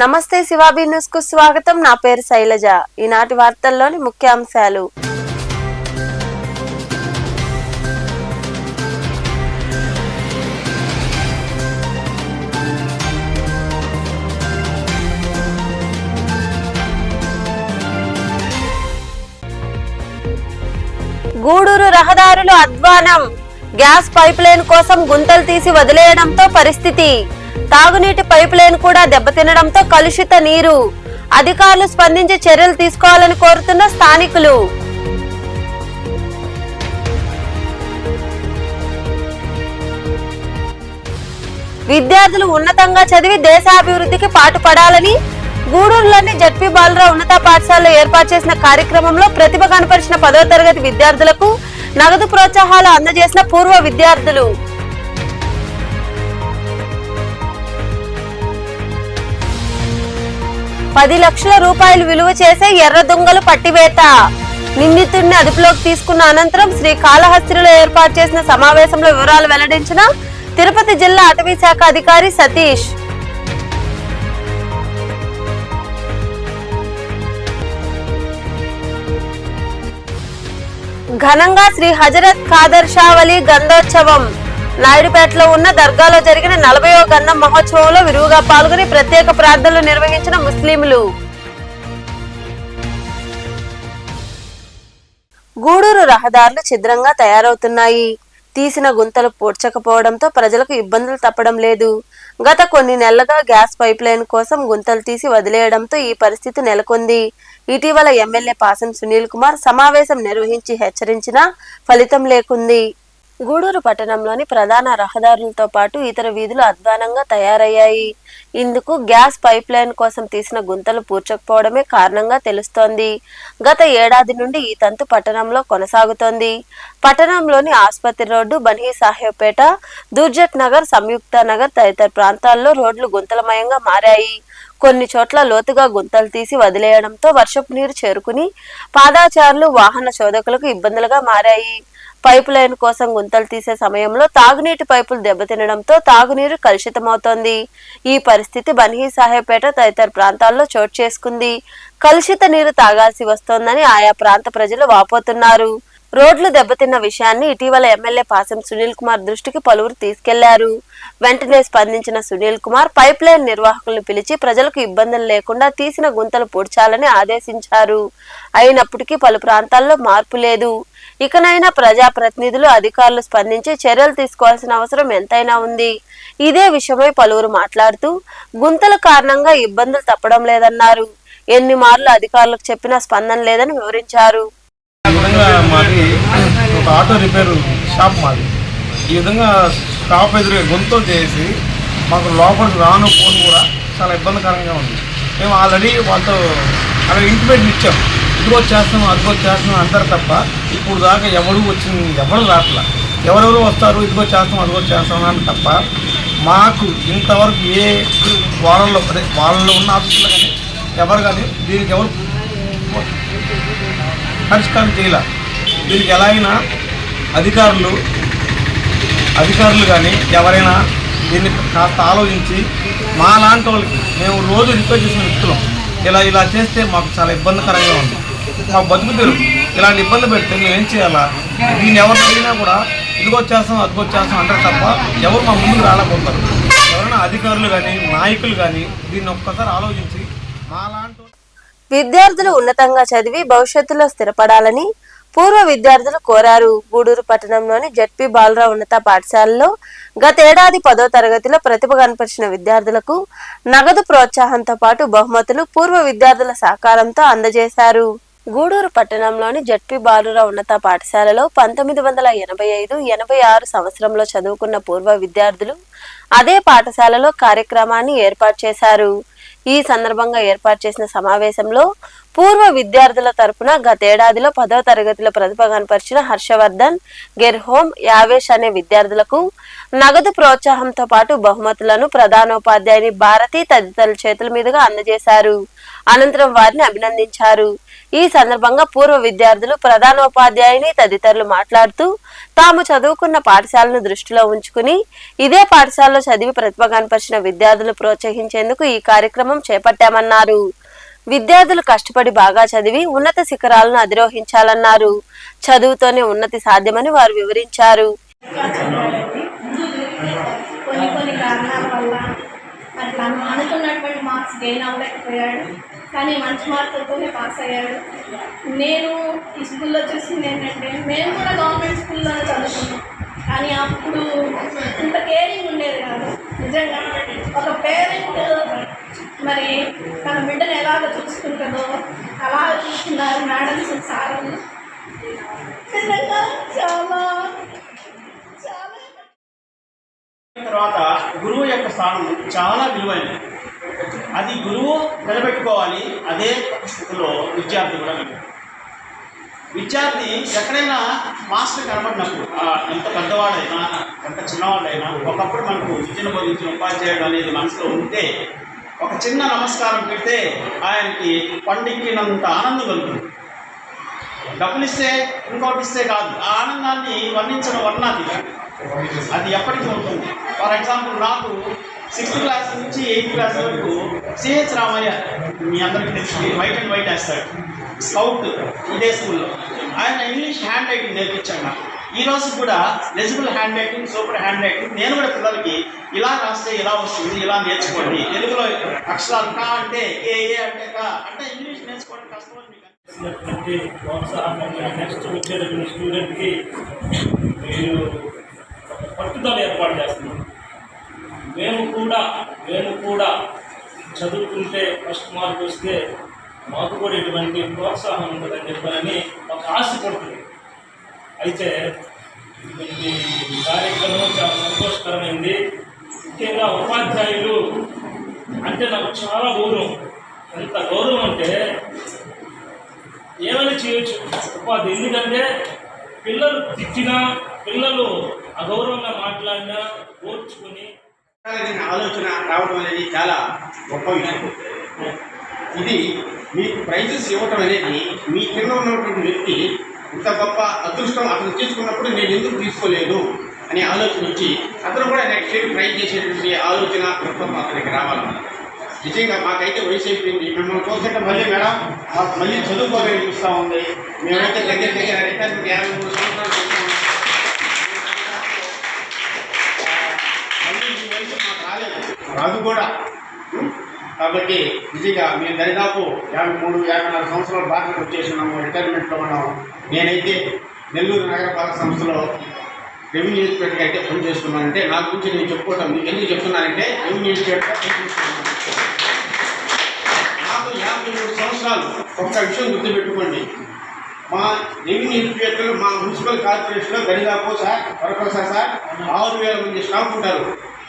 నమస్తే శివాబీ న్యూస్ కు స్వాగతం. నా పేరు శైలజ. ఈనాటి వార్తల్లోని ముఖ్యాంశాలు. గూడూరు రహదారులు అధ్వానం. గ్యాస్ పైప్ లైన్ కోసం గుంతలు తీసి వదిలేయడంతో పరిస్థితి. తాగునీటి పైప్ లైన్ కూడా దెబ్బతినడంతో కలుషిత నీరు. అధికారులు స్పందించి చర్యలు తీసుకోవాలని కోరుతున్న స్థానికులు. విద్యార్థులు ఉన్నతంగా చదివి దేశాభివృద్ధికి పాటుపడాలని గూడూరులోని జడ్పీ బాలరావు ఉన్నత పాఠశాలలో ఏర్పాటు చేసిన కార్యక్రమంలో ప్రతిభ కనపరిచిన 10వ తరగతి విద్యార్థులకు నగదు ప్రోత్సాహాలు అందజేసిన పూర్వ విద్యార్థులు. ₹10 లక్షల విలువ చేసే ఎర్ర దొంగలు పట్టివేత. నిందితుడిని అదుపులోకి తీసుకున్న అనంతరం శ్రీకాళహస్తిలో ఏర్పాటు చేసిన సమావేశంలో వివరాలు వెల్లడించిన తిరుపతి జిల్లా అటవీ శాఖ అధికారి సతీష్. ఘనంగా శ్రీ హజరత్ ఖాదర్ షా వలి గంధోత్సవం. నాయుడుపేటలో ఉన్న దర్గాలో జరిగిన 40వ గంధం మహోత్సవంలో విరివిగా పాల్గొని ప్రత్యేక ప్రార్థనలు నిర్వహించిన ముస్లింలు. గూడూరు రహదారులు ఛిద్రంగా తయారవుతున్నాయి. తీసిన గుంతలు పూడ్చకపోవడంతో ప్రజలకు ఇబ్బందులు తప్పడం లేదు. గత కొన్ని నెలలుగా గ్యాస్ పైప్ లైన్ కోసం గుంతలు తీసి వదిలేయడంతో ఈ పరిస్థితి నెలకొంది. ఇటీవల ఎమ్మెల్యే పాసం సునీల్ కుమార్ సమావేశం నిర్వహించి హెచ్చరించినా ఫలితం లేకుంది. గూడూరు పట్టణంలోని ప్రధాన రహదారులతో పాటు ఇతర వీధులు అధ్వానంగా తయారయ్యాయి. ఇందుకు గ్యాస్ పైప్ లైన్ కోసం తీసిన గుంతలు పూడ్చకపోవడమే కారణంగా తెలుస్తోంది. గత ఏడాది నుండి ఈ తంతు పట్టణంలో కొనసాగుతోంది. పట్టణంలోని ఆసుపత్రి రోడ్డు, బన్హీ సాహెబ్పేట, దుర్జట్ నగర్, సంయుక్త నగర్ తదితర ప్రాంతాల్లో రోడ్లు గుంతలమయంగా మారాయి. కొన్ని చోట్ల లోతుగా గుంతలు తీసి వదిలేయడంతో వర్షపు నీరు చేరుకుని పాదాచారులు, వాహన శోధకులకు ఇబ్బందులుగా మారాయి. పైపు లైన్ కోసం గుంతలు తీసే సమయంలో తాగునీటి పైపులు దెబ్బతినడంతో తాగునీరు కలుషితమవుతోంది. ఈ పరిస్థితి బన్హీ సాహెబ్పేట తదితర ప్రాంతాల్లో చోటు చేసుకుంది. కలుషిత నీరు తాగాల్సి వస్తోందని ఆయా ప్రాంత ప్రజలు వాపోతున్నారు. రోడ్లు దెబ్బతిన్న విషయాన్ని ఇటీవల ఎమ్మెల్యే పాసం సునీల్ కుమార్ దృష్టికి పలువురు తీసుకెళ్లారు. వెంటనే స్పందించిన సునీల్ కుమార్ పైప్ లైన్ నిర్వాహకులను పిలిచి ప్రజలకు ఇబ్బందులు లేకుండా తీసిన గుంతలు పూడ్చాలని ఆదేశించారు. అయినప్పటికీ పలు ప్రాంతాల్లో మార్పు లేదు. ఇకనైనా ప్రజాప్రతినిధులు, అధికారులు స్పందించి చర్యలు తీసుకోవాల్సిన అవసరం ఎంతైనా ఉంది. ఇదే విషయమై పలువురు మాట్లాడుతూ గుంతల కారణంగా ఇబ్బందులు తప్పడం లేదన్నారు. ఎన్ని మార్లు అధికారులకు చెప్పినా స్పందన లేదని వివరించారు. మాది ఒక ఆటో రిపేర్ షాప్ మాది. ఈ విధంగా షాప్ ఎదురుగా గుంతలు చేసి మాకు లోపలికి రాను ఫోన్ కూడా చాలా ఇబ్బందికరంగా ఉంది. మేము ఆల్రెడీ వాళ్ళతో అలా ఇంటిమేషన్ ఇచ్చాం, ఇదిగో చేస్తాం అదిగో చేస్తాం అంటారు తప్ప ఇప్పుడు దాకా ఎవరు రాట్లా. ఎవరెవరు వస్తారు, ఇదిగో చేస్తాం అదిగో చేస్తాం అని తప్ప మాకు ఇంతవరకు ఏ వాళ్ళలో ఉన్న ఆఫీసులో కానీ ఎవరు కానీ దీనికి ఎవరు పరిష్కారం చేయాల. దీనికి ఎలా అయినా అధికారులు కానీ ఎవరైనా దీన్ని కాస్త ఆలోచించి మా లాంటి వాళ్ళకి, మేము రోజు రిక్వెస్ట్ చేసిన వ్యక్తులం, ఇలా చేస్తే మాకు చాలా ఇబ్బందికరంగా ఉంది. మాకు బతుకు తెరు ఇలాంటి ఇబ్బంది పెడితే మేము ఏం చేయాలా? దీన్ని ఎవరు అడిగినా కూడా ఇదిగో చేస్తాం అదిగో చేస్తాం అంటారు తప్ప ఎవరు మా ముందుకు రాలేకపోతారు. ఎవరైనా అధికారులు కానీ నాయకులు కానీ దీన్ని ఒక్కసారి ఆలోచించి మా లాంటి విద్యార్థులు ఉన్నతంగా చదివి భవిష్యత్తులో స్థిరపడాలని పూర్వ విద్యార్థులు కోరారు. గూడూరు పట్టణంలోని జడ్పీ బాలరావు ఉన్నత పాఠశాలలో గతేడాది 10వ తరగతిలో ప్రతిభ కనపరిచిన విద్యార్థులకు నగదు ప్రోత్సాహంతో పాటు బహుమతులు పూర్వ విద్యార్థుల సహకారంతో అందజేశారు. గూడూరు పట్టణంలోని జడ్పీ బాలరావు ఉన్నత పాఠశాలలో 1985-86 సంవత్సరంలో చదువుకున్న పూర్వ విద్యార్థులు అదే పాఠశాలలో కార్యక్రమాన్ని ఏర్పాటు చేశారు. ఈ సందర్భంగా ఏర్పాటు చేసిన సమావేశంలో పూర్వ విద్యార్థుల తరపున గతేడాదిలో 10వ తరగతిలో ప్రతిభ కనపరిచిన హర్షవర్ధన్, గెర్హోమ్, యావేష్ అనే విద్యార్థులకు నగదు ప్రోత్సాహంతో పాటు బహుమతులను ప్రధానోపాధ్యాయుని భారతి తదితరుల చేతుల మీదుగా అందజేశారు. అనంతరం వారిని అభినందించారు. ఈ సందర్భంగా పూర్వ విద్యార్థులు, ప్రధానోపాధ్యాయుని తదితరులు మాట్లాడుతూ తాము చదువుకున్న పాఠశాలను దృష్టిలో ఉంచుకుని ఇదే పాఠశాలలో చదివి ప్రతిభ కనపరిచిన విద్యార్థులు ప్రోత్సహించేందుకు ఈ కార్యక్రమం చేపట్టామన్నారు. విద్యార్థులు కష్టపడి బాగా చదివి ఉన్నత శిఖరాలను అధిరోహించాలన్నారు. చదువుతోనే ఉన్నతి సాధ్యమని వారు వివరించారు. కొన్ని కారణాల వల్ల అట్లా అనుకున్నటువంటి మార్క్స్ గెయిన్ అవ్వలేకపోయాడు, కానీ మంచి మార్కులతోనే పాస్ అయ్యాడు. నేను ఈ స్కూల్లో చూసింది ఏంటంటే, మేము కూడా గవర్నమెంట్ స్కూల్లోనే చదువుకున్నాం, కానీ అప్పుడు ఇంత కేరింగ్ ఉండేది కాదు. నిజంగా ఒక పేరెంట్ మరి తన బిడ్డను ఎలాగ చూసుకుంటుందో అలా చూస్తున్నారు మేడమ్స్, సార్లు. నిజంగా చాలా చాలా. తర్వాత గురువు యొక్క స్థానం చాలా విలువైనది. అది గురువు నిలబెట్టుకోవాలి. అదే స్థితిలో విద్యార్థి కూడా విద్యార్థి ఎక్కడైనా మాస్టర్ కనబడినప్పుడు, ఎంత పెద్దవాడైనా ఎంత చిన్నవాడైనా, ఒకప్పుడు మనకు విద్యను బోధించిన ఉపాధ్యాయుడు అనేది మనసులో ఉంటే ఒక చిన్న నమస్కారం పెడితే ఆయనకి పండిక్కినంత ఆనందం కలుగుతుంది. డబ్బులు ఇస్తే ఇంకోటి ఇస్తే కాదు, ఆ ఆనందాన్ని వర్ణించడం వర్ణాది, అది ఎప్పటికీ ఉంటుంది. ఫర్ ఎగ్జాంపుల్, నాకు 6th క్లాస్ నుంచి 8th క్లాస్ వరకు సిహెచ్ రామయ్య, మీ అందరికీ తెలిసి వైట్ అండ్ వైట్ వేస్తాడు, స్కౌట్, ఇదే స్కూల్లో. ఆయన ఇంగ్లీష్ హ్యాండ్ రైటింగ్ నేర్పించాడు నాకు. ఈ రోజు కూడా legible hand writing, super hand writing నేను కూడా పిల్లలకి ఇలా రాస్తే ఇలా వస్తుంది, ఇలా నేర్చుకోండి. తెలుగులో అక్షరాలు కా అంటే ఏ, ఏ అంటే కా అంటే ఇంగ్లీష్ నేర్చుకోవడం కష్టమని మీకు ప్రోత్సాహంగా నెక్స్ట్ వచ్చేటటువంటి స్టూడెంట్కి మీరు పట్టుదల ఏర్పాటు చేస్తున్నాం. మేము కూడా చదువుకుంటే ఫస్ట్ మార్క్ వస్తే మాకు కూడా ఇటువంటి ప్రోత్సాహం ఉంటుందని చెప్పాలని ఒక ఆశ పడుతుంది. అయితే ఈ కార్యక్రమం చాలా సంతోషకరమైంది. ముఖ్యంగా ఉపాధ్యాయులు అంటే నాకు చాలా గౌరవం. ఎంత గౌరవం అంటే ఏమైనా చేయొచ్చు ఉపాధి. ఎందుకంటే పిల్లలు తిట్టినా, పిల్లలు అగౌరవంగా మాట్లాడినా ఓర్చుకొని ఆలోచన రావడం అనేది చాలా గొప్ప విషయం. ఇది మీకు ప్రైజెస్ ఇవ్వటం అనేది మీ కింద ఉన్నటువంటి వ్యక్తి ఇంత గొప్ప అదృష్టం అతను తీసుకున్నప్పుడు నేను ఎందుకు తీసుకోలేదు అనే ఆలోచన వచ్చి అతను కూడా నెక్స్ట్ ఇయర్ ట్రై చేసేటువంటి ఆలోచన ప్రభుత్వం అతనికి రావాలన్నమాట. నిజంగా మాకైతే వయసు అయిపోయింది. మిమ్మల్ని చూస్తుంటే మళ్ళీ మేడం మాకు మళ్ళీ చదువుకోవాలని చూస్తూ ఉంది. మేమైతే దగ్గర రిటైర్మెంట్ 53 సంవత్సరాలు చేస్తాము. మళ్ళీ ఈ వయసు మాకు రాదు కూడా. కాబట్టి నిజంగా మేము దరిదాపు 53-54 సంవత్సరాల బాధ్యత వచ్చేసినాము, రిటైర్మెంట్లో ఉన్నాము. నేనైతే నెల్లూరు నగరపాలక సంస్థలో రెవెన్యూ ఇన్స్పెక్టర్గా అయితే పని చేస్తున్నానంటే నా గురించి నేను చెప్పుకోవటం మీకు ఎందుకు చెప్తున్నానంటే, రెవెన్యూ ఇన్స్పెక్టర్గా పనిచేస్తున్నాను. నాకు 53 సంవత్సరాలు. ఒక్క విషయం గుర్తుపెట్టుకోండి, మా రెవెన్యూ ఇన్స్పెక్టర్లు మా మున్సిపల్ కార్పొరేషన్లో దరిదాపు సార్ వరప్రసాద్ సార్ 6000 మంది స్టాఫ్ ఉంటారు.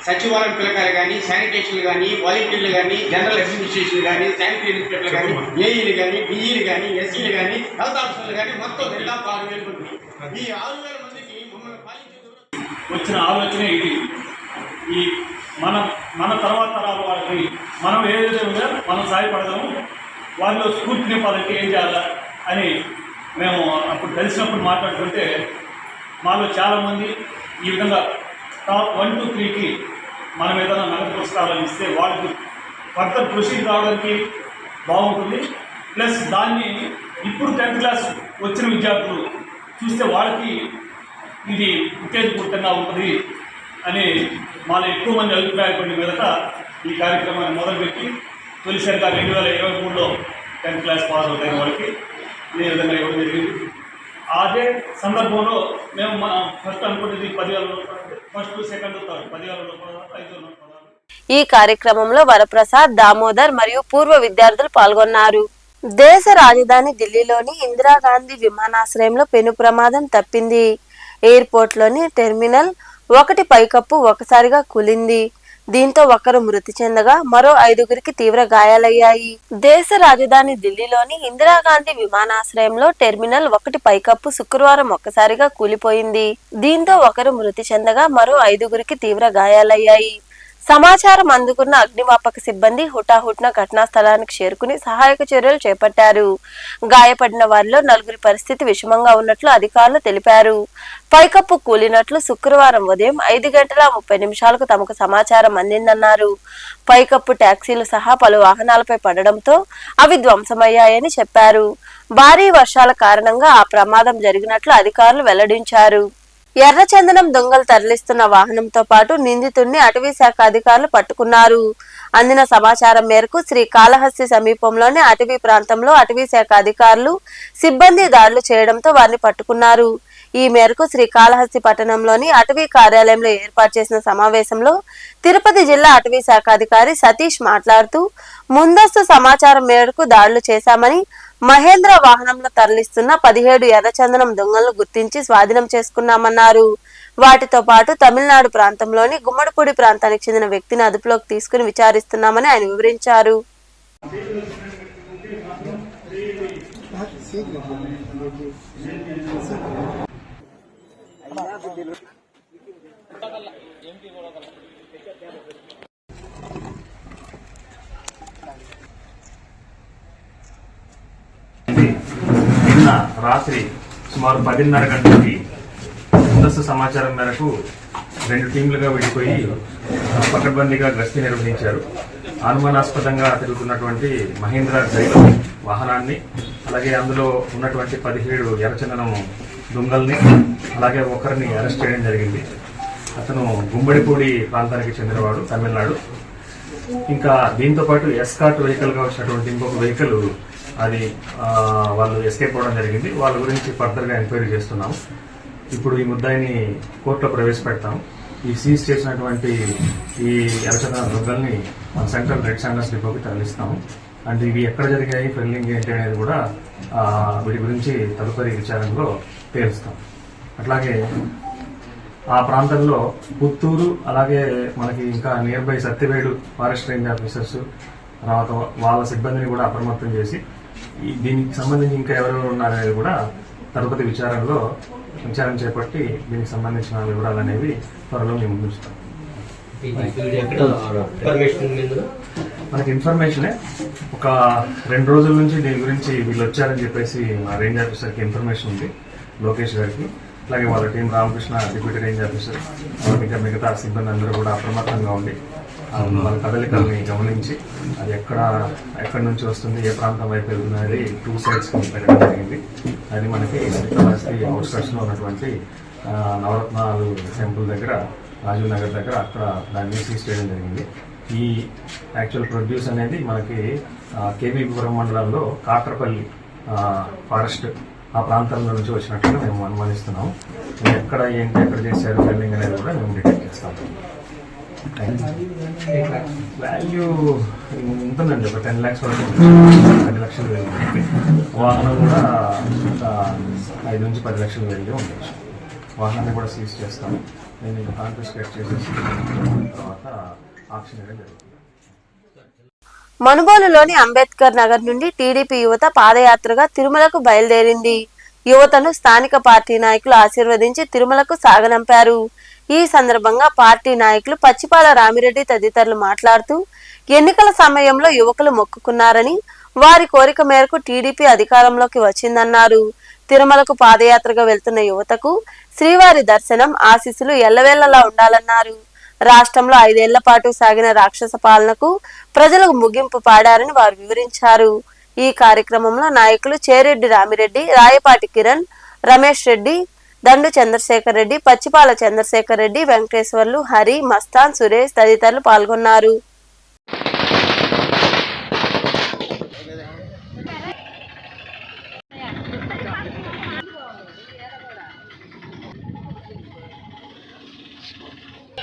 సచివాలయం పిల్లకాయలు కానీ, శానిటేషన్లు కానీ, వాలంటీర్లు కానీ, జనరల్ అడ్మినిస్ట్రేషన్ కానీ, శానిటరీ ఇన్స్పెక్టర్లు కానీ, ఏఈలు కానీ, డిఈలు కానీ, ఎస్సీలు కానీ, హెల్త్ ఆఫీసర్లు కానీ మొత్తం దరిదాపు 6000 మంది. ఈ 6000 మందికి మమ్మల్ని వచ్చిన ఆలోచనే ఇది. ఈ మన తర్వాత తరాల వాళ్ళకి మనం ఏదైతే ఉందో మనం సహాయపడదాము, వాళ్ళు స్ఫూర్తి నింపాలంటే ఏం చేయాలా అని మేము అప్పుడు కలిసినప్పుడు మాట్లాడుకుంటే మాలో చాలామంది ఈ విధంగా టాప్ 1 to 3కి మనం ఏదైనా నగదు పురస్కారాలు ఇస్తే వాళ్ళకి ఫర్దర్ ప్రొసీడ్ కావడానికి బాగుంటుంది. ప్లస్ దాన్ని ఇప్పుడు 10th క్లాస్ వచ్చిన విద్యార్థులు చూస్తే వాళ్ళకి ఇది ఉత్తేజపూరితంగా ఉంటుంది అని మాలో ఎక్కువ మంది అభిప్రాయపడిన మీదట ఈ కార్యక్రమాన్ని మొదలుపెట్టి తొలిసారిగా 2023లో 10th క్లాస్ పాస్ అవుతాయి వాళ్ళకి ఈ విధంగా ఇవ్వడం జరిగింది. అదే సందర్భంలో మేము ఫస్ట్ అనుకునేది 10,000 రూపాయలు, ఫస్ట్ సెకండ్ 10,000 రూపాయలు, 5,000 రూపాయలు. ఈ కార్యక్రమంలో వరప్రసాద్, దామోదర్ మరియు పూర్వ విద్యార్థులు పాల్గొన్నారు. దేశ రాజధాని ఢిల్లీలోని ఇందిరాగాంధీ విమానాశ్రయంలో పెను ప్రమాదం తప్పింది. ఎయిర్పోర్ట్ లోని టెర్మినల్ 1 పైకప్పు ఒకసారిగా కూలింది. దీంతో ఒకరు మృతి చెందగా మరో 5గురికి తీవ్ర గాయాలయ్యాయి. దేశ రాజధాని ఢిల్లీలోని ఇందిరాగాంధీ విమానాశ్రయంలో టెర్మినల్ 1 పైకప్పు శుక్రవారం ఒక్కసారిగా కూలిపోయింది. దీంతో ఒకరు మృతి చెందగా మరో 5గురికి తీవ్ర గాయాలయ్యాయి. సమాచారం అందుకున్న అగ్నిమాపక సిబ్బంది హుటాహుటిన ఘటనా స్థలానికి చేరుకుని సహాయక చర్యలు చేపట్టారు. గాయపడిన వారిలో 4 పరిస్థితి విషమంగా ఉన్నట్లు అధికారులు తెలిపారు. పైకప్పు కూలినట్లు శుక్రవారం ఉదయం 5:30 తమకు సమాచారం అందిందన్నారు. పైకప్పు ట్యాక్సీలు సహా పలు వాహనాలపై పడడంతో అవి ధ్వంసమయ్యాయని చెప్పారు. భారీ వర్షాల కారణంగా ఆ ప్రమాదం జరిగినట్లు అధికారులు వెల్లడించారు. ఎర్రచందనం దొంగలు తరలిస్తున్న వాహనంతో పాటు నిందితుడిని అటవీ శాఖ అధికారులు పట్టుకున్నారు. అందిన సమాచారం మేరకు శ్రీకాళహస్తి సమీపంలోని అటవీ ప్రాంతంలో అటవీ శాఖ అధికారులు సిబ్బంది దాడులు చేయడంతో వారిని పట్టుకున్నారు. ఈ మేరకు శ్రీకాళహస్తి పట్టణంలోని అటవీ కార్యాలయంలో ఏర్పాటు చేసిన సమావేశంలో తిరుపతి జిల్లా అటవీ శాఖ అధికారి సతీష్ మాట్లాడుతూ ముందస్తు సమాచారం మేరకు దాడులు చేశామని, మహేంద్ర వాహనంలో తరలిస్తున్న 17 ఎర్రచందనం దొంగలను గుర్తించి స్వాధీనం చేసుకున్నామన్నారు. వాటితో పాటు తమిళనాడు ప్రాంతంలోని గుమ్మడిపూడి ప్రాంతానికి చెందిన వ్యక్తిని అదుపులోకి తీసుకుని విచారిస్తున్నామని ఆయన వివరించారు. నిన్న రాత్రి సుమారు 10:30 గంటలకి ముందస్తు సమాచారం మేరకు 2 టీంలుగా విడిపోయి పకడ్బందీగా గస్తీ నిర్వహించారు. అనుమానాస్పదంగా తిరుగుతున్నటువంటి మహేంద్ర జైలు వాహనాన్ని, అలాగే అందులో ఉన్నటువంటి 17 ఎర్రచందనం దొంగల్ని, అలాగే ఒకరిని అరెస్ట్ చేయడం జరిగింది. అతను గుమ్మడిపూడి ప్రాంతానికి చెందినవాడు, తమిళనాడు. ఇంకా దీంతో పాటు ఎస్కార్ట్ వెహికల్గా వచ్చినటువంటి ఇంకొక వెహికల్ అది వాళ్ళు ఎస్కేప్ అవ్వడం జరిగింది. వాళ్ళ గురించి ఫర్దర్గా ఎంక్వైరీ చేస్తున్నాము. ఇప్పుడు ఈ ముద్దాయిని కోర్టులో ప్రవేశపెడతాం. ఈ సీజ్ చేసినటువంటి ఈ ఎర్రచందనం దొంగల్ని సెంట్రల్ రెడ్ శాండర్స్ డిపోకి తరలిస్తాము. అండ్ ఇవి ఎక్కడ జరిగాయి, ఫెయిలింగ్ ఏంటి అనేది కూడా వీటి గురించి తదుపరి విచారణలో తేలుస్తాం. అట్లాగే ఆ ప్రాంతంలో పుత్తూరు, అలాగే మనకి ఇంకా near by Satyavedu forest range officers, తర్వాత వాళ్ళ సిబ్బందిని కూడా అప్రమత్తం చేసి దీనికి సంబంధించి ఇంకా ఎవరెవరు ఉన్నారనేది కూడా తదుపరి విచారణ చేపట్టి దీనికి సంబంధించిన వివరాలు అనేవి త్వరలో మేము ముందుస్తాం. మనకి ఇన్ఫర్మేషనే ఒక 2 రోజుల నుంచి దీని గురించి వీళ్ళు వచ్చారని చెప్పేసి మా రేంజ్ ఆఫీసర్కి ఇన్ఫర్మేషన్ ఉంది, లోకేష్ గారికి. అలాగే వాళ్ళ team Ramakrishna deputy range officer, ఇంకా మిగతా సిబ్బంది అందరూ కూడా అప్రమత్తంగా ఉండి వాళ్ళ కదలికల్ని గమనించి అది ఎక్కడి నుంచి వస్తుంది, ఏ ప్రాంతం వైపు వెళ్తుంది అనేది 2 sides పెట్టడం జరిగింది. అది మనకి శ్రీకాళహస్తి అవుట్స్కట్స్లో ఉన్నటువంటి నవరత్నాలు టెంపుల్ దగ్గర, రాజీవ్ నగర్ దగ్గర అక్కడ దాన్ని సీజ్ చేయడం జరిగింది. ఈ యాక్చువల్ ప్రొడ్యూస్ అనేది మనకి కేవీపురం మండలంలో కాట్రపల్లి ఫారెస్ట్ ఆ ప్రాంతంలో నుంచి వచ్చినట్టుగా మేము అనుమానిస్తున్నాము. ఎక్కడ చేశారు ఫెల్లింగ్ అనేది కూడా మేము డిటెక్ట్ చేస్తాము. వాల్యూ ఉంటుందండి, ఒక 10 lakhs వరకు, 10 లక్షలు వెళ్ళి. వాహనం కూడా 5 నుంచి 10 లక్షలు వెళ్ళి ఉండొచ్చు. వాహనాన్ని కూడా సీజ్ చేస్తాము. నేను కాన్ఫిస్కేట్ చేసేసి తర్వాత ఆక్షన్ వేయడం జరుగుతుంది. మనుబోలులోని అంబేద్కర్ నగర్ నుండి టీడీపీ యువత పాదయాత్రగా తిరుమలకు బయలుదేరింది. యువతను స్థానిక పార్టీ నాయకులు ఆశీర్వదించి తిరుమలకు సాగనంపారు. ఈ సందర్భంగా పార్టీ నాయకులు పచ్చిపాల రామిరెడ్డి తదితరులు మాట్లాడుతూ ఎన్నికల సమయంలో యువకులు మొక్కుకున్నారని, వారి కోరిక మేరకు టీడీపీ అధికారంలోకి వచ్చిందన్నారు. తిరుమలకు పాదయాత్రగా వెళ్తున్న యువతకు శ్రీవారి దర్శనం, ఆశీస్సులు ఎల్లవేళ్లలా ఉండాలన్నారు. రాష్ట్రంలో 5 ఏళ్ల పాటు సాగిన రాక్షస పాలనకు ప్రజలకు ముగింపు పాడారని వారు వివరించారు. ఈ కార్యక్రమంలో నాయకులు చేరెడ్డి రామిరెడ్డి, రాయపాటి కిరణ్, రమేష్ రెడ్డి, దండు చంద్రశేఖర్ రెడ్డి, పచ్చిపాల చంద్రశేఖర్ రెడ్డి, వెంకటేశ్వర్లు, హరి, మస్తాన్, సురేష్ తదితరులు పాల్గొన్నారు.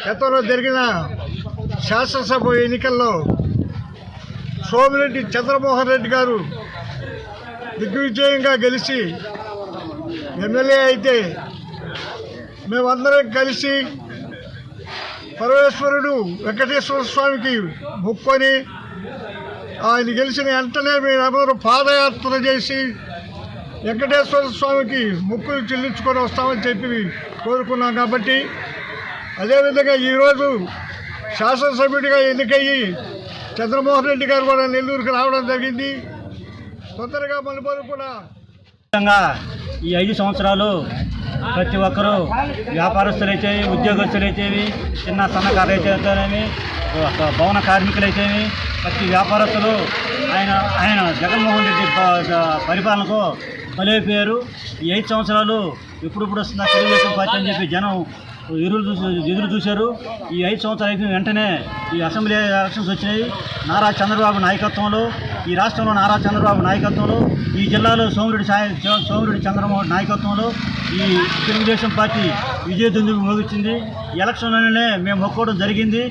గతంలో జరిగిన శాసనసభ ఎన్నికల్లో సోమిరెడ్డి చంద్రమోహన్ రెడ్డి గారు దిగ్విజయంగా గెలిచి ఎమ్మెల్యే అయితే మేమందరం కలిసి పరమేశ్వరుడు వెంకటేశ్వర స్వామికి మొక్కుకొని ఆయన గెలిచిన వెంటనే మేమందరం పాదయాత్ర చేసి వెంకటేశ్వర స్వామికి మొక్కులు చెల్లించుకొని వస్తామని చెప్పి కోరుకున్నాం. కాబట్టి అదేవిధంగా ఈరోజు శాసనసభ్యుడిగా ఎన్నికయ్యి చంద్రమోహన్ రెడ్డి గారు కూడా నెల్లూరుకు రావడం జరిగింది. తొందరగా మనుబోలు కూడా ఈ 5 సంవత్సరాలు ప్రతి ఒక్కరూ వ్యాపారస్తులైతేవి, ఉద్యోగస్తులైతేవి, చిన్న సన్నకారు అయితేనేమి, భవన కార్మికులైతేవి, ప్రతి వ్యాపారస్తులు ఆయన జగన్మోహన్ రెడ్డి పరిపాలనకు బలైపోయారు. ఈ 5 సంవత్సరాలు ఎప్పుడెప్పుడు వస్తుందా తెలుగుదేశం పార్టీ అని చెప్పి జనం ఎదురు చూశారు. ఈ 5 సంవత్సరాలు అయిపోయిన వెంటనే ఈ అసెంబ్లీ ఎలక్షన్స్ వచ్చినాయి. నారా చంద్రబాబు నాయకత్వంలో, ఈ రాష్ట్రంలో నారా చంద్రబాబు నాయకత్వంలో, ఈ జిల్లాలో సోమిరెడ్డి చంద్రమోహన్ నాయకత్వంలో ఈ తెలుగుదేశం పార్టీ విజయదుందుకు మోగించింది. ఎలక్షన్లోనే మేము మొక్కోవడం జరిగింది.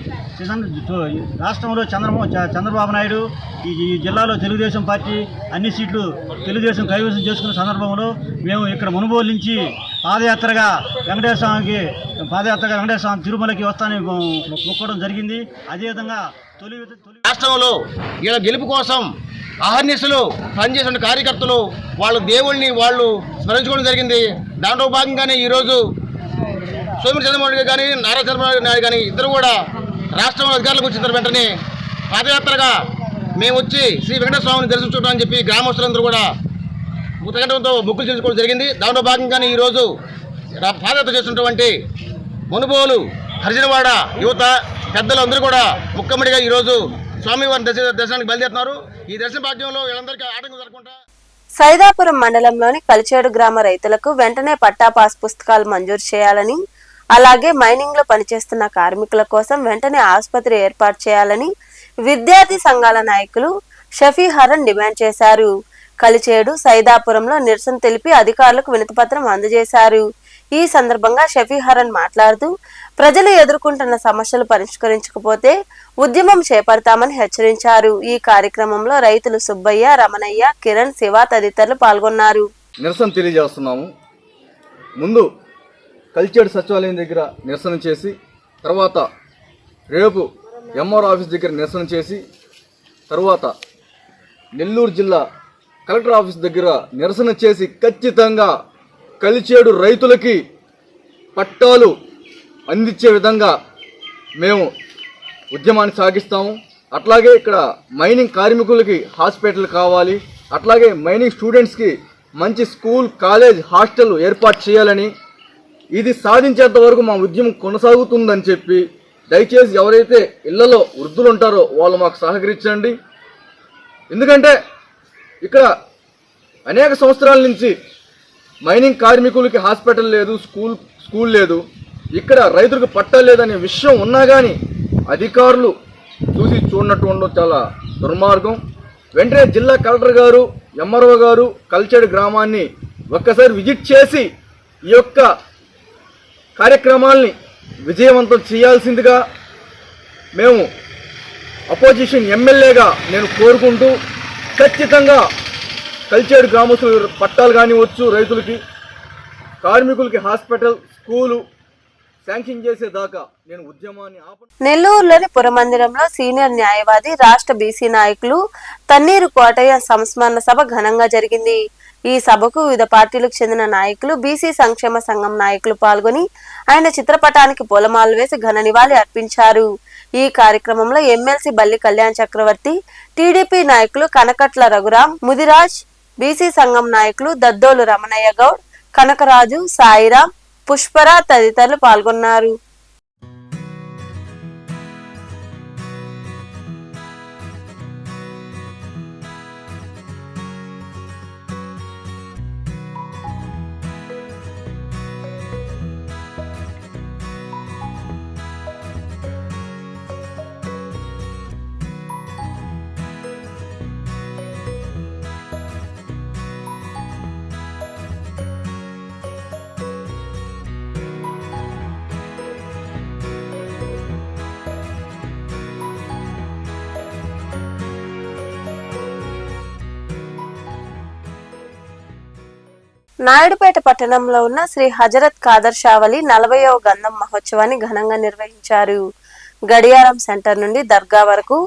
రాష్ట్రంలో చంద్రబాబు నాయుడు, ఈ జిల్లాలో తెలుగుదేశం పార్టీ అన్ని సీట్లు తెలుగుదేశం కైవసం చేసుకున్న సందర్భంలో మేము ఇక్కడ మునుగోలు నుంచి పాదయాత్రగా వెంకటేశ్వర స్వామి తిరుమలకి వస్తానని మొక్కడం జరిగింది. అదేవిధంగా రాష్ట్రంలో ఇలా గెలుపు కోసం అహర్నిశలు పనిచేసిన కార్యకర్తలు వాళ్ళ దేవుళ్ళని వాళ్ళు స్మరించుకోవడం జరిగింది. దాంట్లో భాగంగానే ఈరోజు సోమిరెడ్డి చంద్రమోహన్ రెడ్డి కానీ నారా చంద్రబాబు నాయుడు కానీ ఇద్దరు కూడా రాష్ట్రంలో అధికారులకు వచ్చిన వెంటనే పాదయాత్రగా మేము వచ్చి శ్రీ వెంకటేశ్వర స్వామిని దర్శించుకుంటాం అని చెప్పి గ్రామస్తులందరూ కూడా ఉత్తగంటంతో మొక్కులు చెల్లించుకోవడం జరిగింది. దాంట్లో భాగంగానే ఈరోజు పాదయాత్ర చేస్తున్నటువంటి మునుబోలు హరిజనవాడ యువత పెద్దలందరూ కూడా ముక్కమ్మడిగా ఈరోజు స్వామివారిని దర్శనానికి బయలుదేరుతున్నారు. ఈ దర్శన భాగ్యంలో వీళ్ళందరికీ ఆటంకం జరగకుండా సైదాపురం మండలంలోని కలిచేడు గ్రామ రైతులకు వెంటనే పట్టా పాస్ పుస్తకాలు మంజూరు చేయాలని, అలాగే మైనింగ్ లో పనిచేస్తున్న కార్మికుల కోసం వెంటనే ఆసుపత్రి ఏర్పాటు చేయాలని విద్యార్థి సంఘాల నాయకులు షఫీహరన్ డిమాండ్ చేశారు. కలిచేడు సైదాపురంలో నిరసన తెలిపి అధికారులకు వినతిపత్రం అందజేశారు. ఈ సందర్భంగా షఫీహరన్ మాట్లాడుతూ ప్రజలు ఎదుర్కొంటున్న సమస్యలు పరిష్కరించకపోతే ఉద్యమం చేపడతామని హెచ్చరించారు. ఈ కార్యక్రమంలో రైతులు సుబ్బయ్య, రమణయ్య, కిరణ్, శివ తదితరులు పాల్గొన్నారు. నిరసన తెలియజేస్తున్నాము. ముందు కలిచేడు సచివాలయం దగ్గర నిరసన చేసి, తర్వాత రేపు ఎంఆర్ ఆఫీస్ దగ్గర నిరసన చేసి, తర్వాత నెల్లూరు జిల్లా కలెక్టర్ ఆఫీస్ దగ్గర నిరసన చేసి ఖచ్చితంగా కలిచేడు రైతులకి పట్టాలు అందించే విధంగా మేము ఉద్యమాన్ని సాగిస్తాము. అట్లాగే ఇక్కడ మైనింగ్ కార్మికులకి హాస్పిటల్ కావాలి, అట్లాగే మైనింగ్ స్టూడెంట్స్కి మంచి స్కూల్, కాలేజ్, హాస్టల్ ఏర్పాటు చేయాలని, ఇది సాధించేంత వరకు మా ఉద్యమం కొనసాగుతుందని చెప్పి దయచేసి ఎవరైతే ఇళ్లలో వృద్ధులు ఉంటారో వాళ్ళు మాకు సహకరించండి. ఎందుకంటే ఇక్కడ అనేక సంవత్సరాల నుంచి మైనింగ్ కార్మికులకి హాస్పిటల్ లేదు, స్కూల్ లేదు, ఇక్కడ రైతులకు పట్టాలు లేదనే విషయం ఉన్నా కానీ అధికారులు చూసి చూడనట్టు ఉండడం చాలా దుర్మార్గం. వెంటనే జిల్లా కలెక్టర్ గారు, ఎంఆర్ఓ గారు కలిచేడు గ్రామాన్ని ఒక్కసారి విజిట్ చేసి ఈ యొక్క కార్యక్రమాల్ని విజయవంతం చేయాల్సిందిగా మేము అపోజిషన్ ఎమ్మెల్యేగా నేను కోరుకుంటూ, ఖచ్చితంగా కలిచేడు గ్రామస్తులు పట్టాలు కానివచ్చు, రైతులకి, కార్మికులకి హాస్పిటల్, స్కూలు శాంక్షన్ చేసేదాకా నేను ఉద్యమాన్ని నెల్లూరులోని పురమందిరంలో సీనియర్ న్యాయవాది, రాష్ట్ర బీసీ నాయకులు తన్నీరు కోటయ్య సంస్మరణ సభ ఘనంగా జరిగింది. ఈ సభకు వివిధ పార్టీలకు చెందిన నాయకులు, బీసీ సంక్షేమ సంఘం నాయకులు పాల్గొని ఆయన చిత్రపటానికి పూలమాలలు వేసి ఘన నివాళి అర్పించారు. ఈ కార్యక్రమంలో ఎమ్మెల్సీ బల్లి కళ్యాణ్ చక్రవర్తి, టీడీపీ నాయకులు కనకట్ల రఘురాం, ముదిరాజ్, బీసీ సంఘం నాయకులు దద్దోలు రమణయ్య గౌడ్, కనకరాజు, సాయిరాం, పుష్పరా తదితరులు పాల్గొన్నారు. నాయుడుపేట పట్టణంలో ఉన్న శ్రీ హజరత్ ఖాదర్ షావలి 40వ గంధం మహోత్సవాన్ని ఘనంగా నిర్వహించారు. గడియారం సెంటర్ నుండి దర్గా వరకు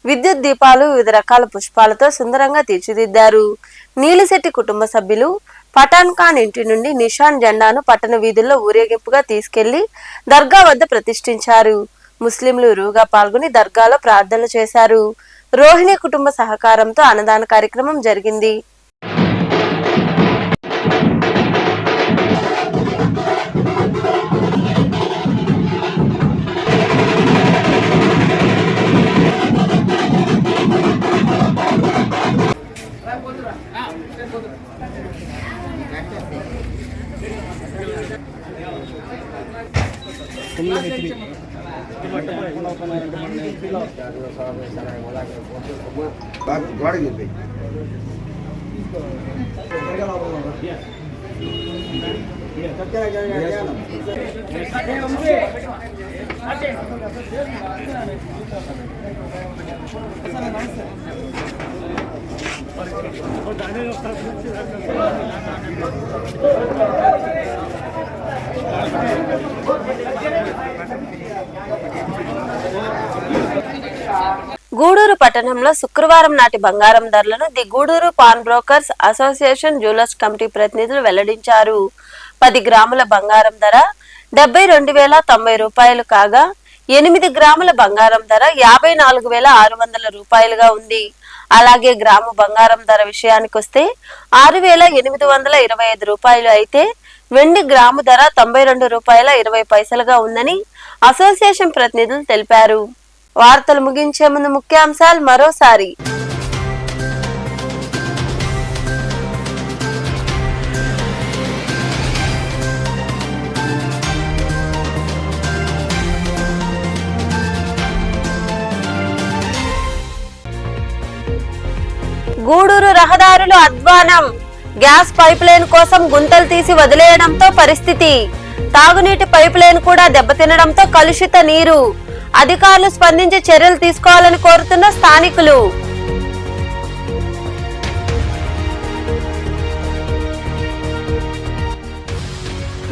విద్యుత్ దీపాలు, వివిధ రకాల పుష్పాలతో సుందరంగా తీర్చిదిద్దారు. నీలిశెట్టి కుటుంబ సభ్యులు పఠాన్ ఖాన్ ఇంటి నుండి నిషాన్ జెండాను పట్టణ వీధుల్లో ఊరేగింపుగా తీసుకెళ్లి దర్గా వద్ద ప్రతిష్ఠించారు. ముస్లింలు ఇరువుగా పాల్గొని దర్గాలో ప్రార్థనలు చేశారు. రోహిణి కుటుంబ సహకారంతో అన్నదాన కార్యక్రమం జరిగింది. గూడూరు పట్టణంలో శుక్రవారం నాటి బంగారం ధరలను the Gudur pawn brokers association jewellers committee ప్రతినిధులు వెల్లడించారు. 10 గ్రాముల బంగారం ధర 72,090 రూపాయలు కాగా 8 గ్రాముల బంగారం ధర 54,600 రూపాయలుగా ఉంది. అలాగే గ్రాము బంగారం ధర విషయానికొస్తే 6,825 రూపాయలు అయితే వెండి గ్రాము ధర 92 రూపాయల 20 పైసలుగా ఉందని అసోసియేషన్ ప్రతినిధులు తెలిపారు. వార్తలు ముగించే ముందు ముఖ్యాంశాలు మరోసారి. గూడూరు రహదారులు అధ్వానం. గ్యాస్ పైప్ లైన్ కోసం గుంతలు తీసి వదిలేయడంతో పరిస్థితి. తాగునీటి పైప్ లైన్ కూడా దెబ్బతినడంతో కలుషిత నీరు. అధికారులు స్పందించి చర్యలు తీసుకోవాలని కోరుతున్న స్థానికులు.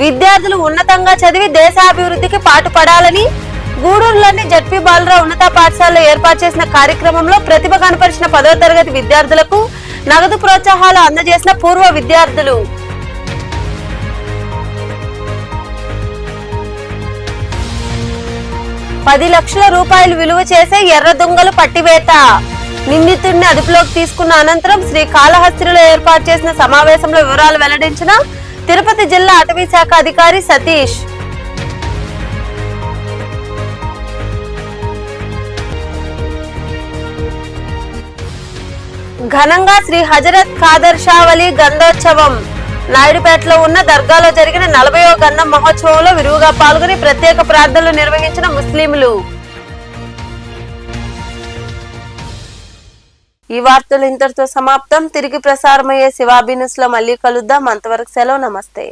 విద్యార్థులు ఉన్నతంగా చదివి దేశాభివృద్ధికి పాటుపడాలని గూడూరులోని జడ్పీ బాలుర ఉన్నత పాఠశాలలో ఏర్పాటు చేసిన కార్యక్రమంలో ప్రతిభ కనపరిచిన 10వ తరగతి విద్యార్థులకు నగదు ప్రోత్సాహాలు అందజేసిన పూర్వ విద్యార్థులు. ₹10 లక్షల విలువ చేసే ఎర్ర దొంగలు పట్టివేత. నిందితుడిని అదుపులోకి తీసుకున్న అనంతరం శ్రీకాళహస్తిలో ఏర్పాటు చేసిన సమావేశంలో వివరాలు వెల్లడించిన తిరుపతి జిల్లా అటవీ శాఖ అధికారి సతీష్. ఘనంగా శ్రీ హజరత్ ఖాదర్ షా వలీ గంధోత్సవం. నాయుడుపేటలో ఉన్న దర్గాలో జరిగిన 40వ గంధం మహోత్సవంలో విరివిగా పాల్గొని ప్రత్యేక ప్రార్థనలు నిర్వహించిన ముస్లింలు. ఈ వార్తలు ఇంతటితో సమాప్తం. తిరిగి ప్రసారమయ్యే శివాబీ న్యూస్ లో మళ్ళీ కలుద్దాం. అంతవరకు సెలవు. నమస్తే.